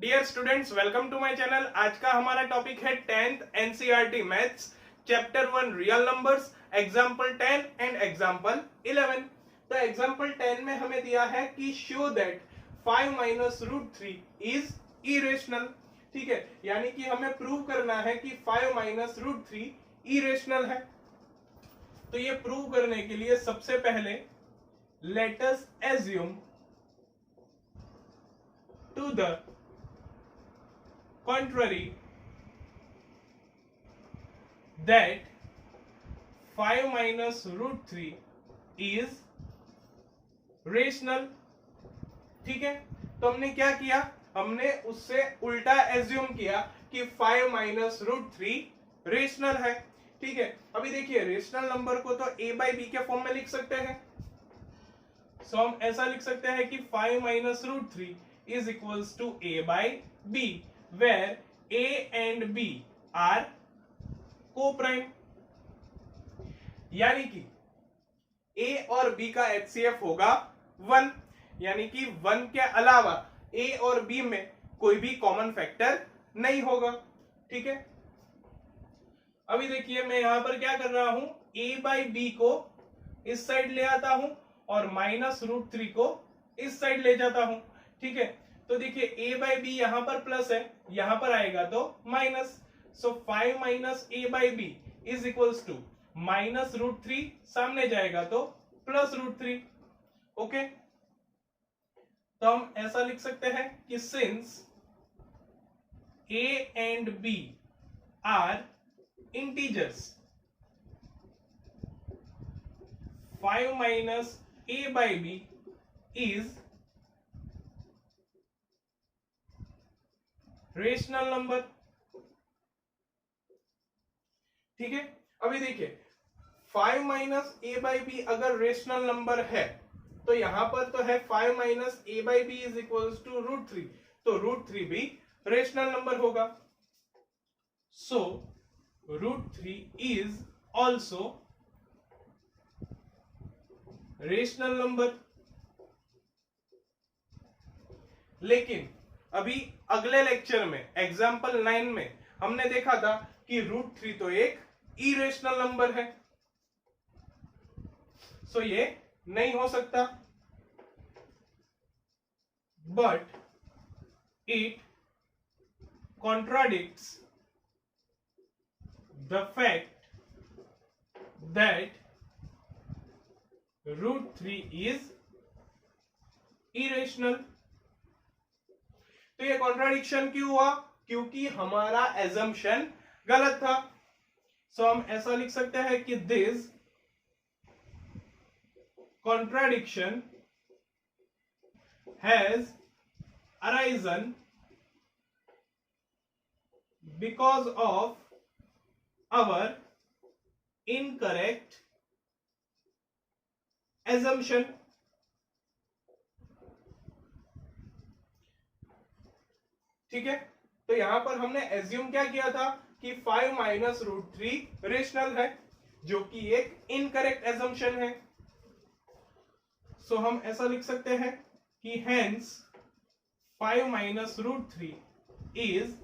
Dear students, welcome to my channel. आज का हमारा टॉपिक है 10th NCERT maths chapter 1 real numbers, example 10 and example 11। तो example 10 में हमें दिया है कि show that 5 minus root 3 is irrational. ठीक है, यानी कि हमें प्रूव करना है कि 5 माइनस रूट 3 इरेशनल है। तो ये प्रूव करने के लिए सबसे पहले let us assume to the contrary that 5 minus root 3 is rational। ठीक है, तो हमने क्या किया, हमने उससे उल्टा एज्यूम किया कि 5 माइनस रूट 3 रेशनल है। ठीक है, अभी देखिए रेशनल नंबर को तो a बाई बी के फॉर्म में लिख सकते हैं। सो हम ऐसा लिख सकते हैं कि 5 minus root 3 is equals to a by b, where a and b are co-prime, यानी कि a और b का HCF होगा 1, यानी कि 1 के अलावा a और b में कोई भी कॉमन फैक्टर नहीं होगा। ठीक है, अभी देखिए मैं यहां पर क्या कर रहा हूं, a बाई बी को इस साइड ले आता हूं और माइनस रूट 3 को इस साइड ले जाता हूं। ठीक है, तो देखिए a बाई बी यहां पर प्लस है, यहां पर आएगा तो minus. So 5 minus a by b is equals to minus root 3, सामने जाएगा तो प्लस रूट 3। ओके, तो हम ऐसा लिख सकते हैं कि since a and b are integers, 5 minus a by b is rational number. ठीक है, अभी देखिए 5 माइनस ए बाई बी अगर रेशनल नंबर है तो यहां पर तो है 5 minus a by b is equals to root 3, तो रूट 3 भी रेशनल नंबर होगा। So root 3 is also rational number. लेकिन अभी अगले लेक्चर में एग्जाम्पल 9 में हमने देखा था कि रूट 3 तो एक इरेशनल नंबर है, सो ये नहीं हो सकता। But it contradicts the fact that root 3 is irrational. तो ये कॉन्ट्राडिक्शन क्यों हुआ, क्योंकि हमारा एजम्पशन गलत था। सो हम ऐसा लिख सकते हैं कि this contradiction has arisen because of our incorrect assumption. ठीक है, तो यहां पर हमने एज्यूम क्या किया था कि 5 माइनस रूट 3 रेशनल है, जो कि एक इनकरेक्ट एजम्पशन है। सो हम ऐसा लिख सकते हैं कि hence 5 minus root 3 is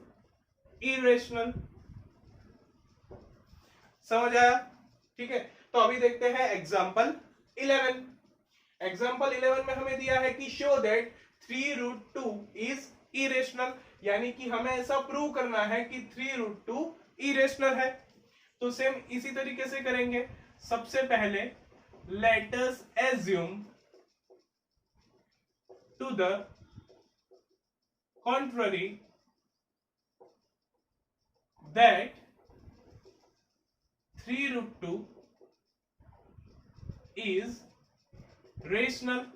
irrational. समझ आया? ठीक है, तो अभी देखते हैं एग्जांपल 11। एग्जांपल 11 में हमें दिया है कि show that 3 root 2 is irrational, यानी कि हमें ऐसा प्रूव करना है कि 3 रूट 2 इरेशनल है। तो सेम इसी तरीके से करेंगे। सबसे पहले let us assume to the contrary that 3 root 2 is rational,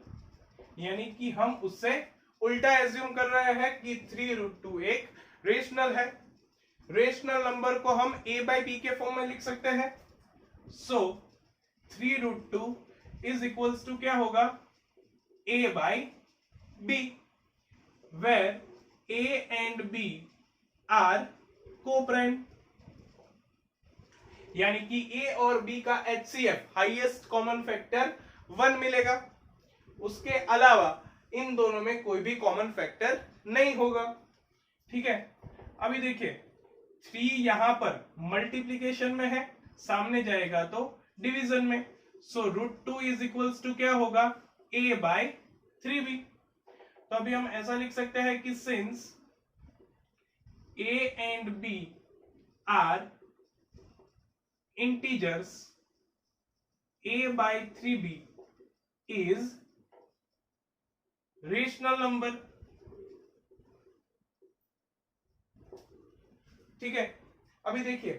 यानी कि हम उससे उल्टा एज्यूम कर रहे हैं कि 3 रूट 2 एक रेशनल है। रेशनल नंबर को हम a बाई बी के फॉर्म में लिख सकते हैं। So 3 root 2 is equals to क्या होगा, a by b, where a and b are coprime, यानी कि a और b का HCF हाईएस्ट कॉमन फैक्टर 1 मिलेगा। उसके अलावा इन दोनों में कोई भी कॉमन फैक्टर नहीं होगा। ठीक है, अभी देखिए 3 यहां पर मल्टीप्लीकेशन में है, सामने जाएगा तो डिवीजन में, सो √2 इज इक्वल्स टू क्या होगा, a/3b। तो अभी हम ऐसा लिख सकते हैं कि since a and b are integers, a/3b is rational number. ठीक है, अभी देखिए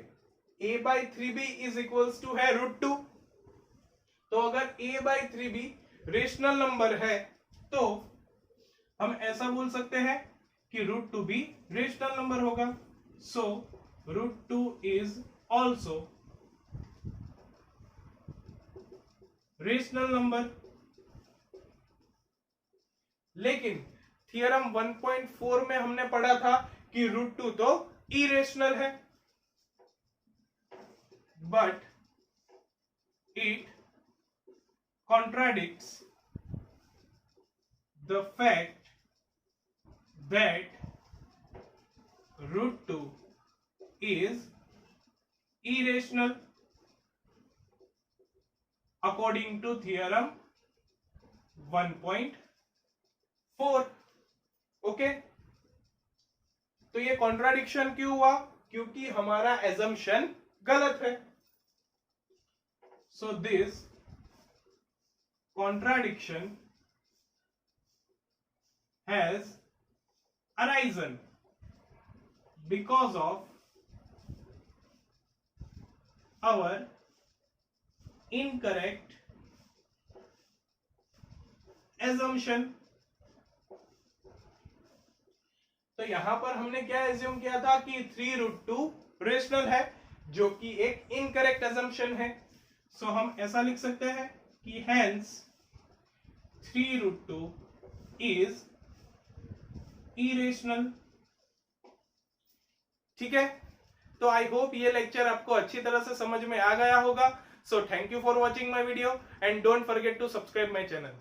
a/3b इज इक्वल्स टू है √2, तो अगर a/3b रेशनल नंबर है तो हम ऐसा बोल सकते हैं कि √2 भी रेशनल नंबर होगा, सो √2 इज ऑल्सो रेशनल नंबर। लेकिन थियरम 1.4 में हमने पढ़ा था कि √2 तो इरेशनल है, but it contradicts the fact that √2 is irrational according to theorem 1.4। Okay, तो ये कॉन्ट्राडिक्शन क्यों हुआ, क्योंकि हमारा एजम्पशन गलत है। So this contradiction has arisen because of our incorrect assumption। तो यहां पर हमने क्या एज्यूम किया था कि 3√2 रेशनल है, जो कि एक इनकरेक्ट assumption है। सो हम ऐसा लिख सकते हैं कि hence 3√2 is irrational। ठीक है, तो आई होप ये लेक्चर आपको अच्छी तरह से समझ में आ गया होगा। So thank you for watching my video and don't forget to subscribe my channel.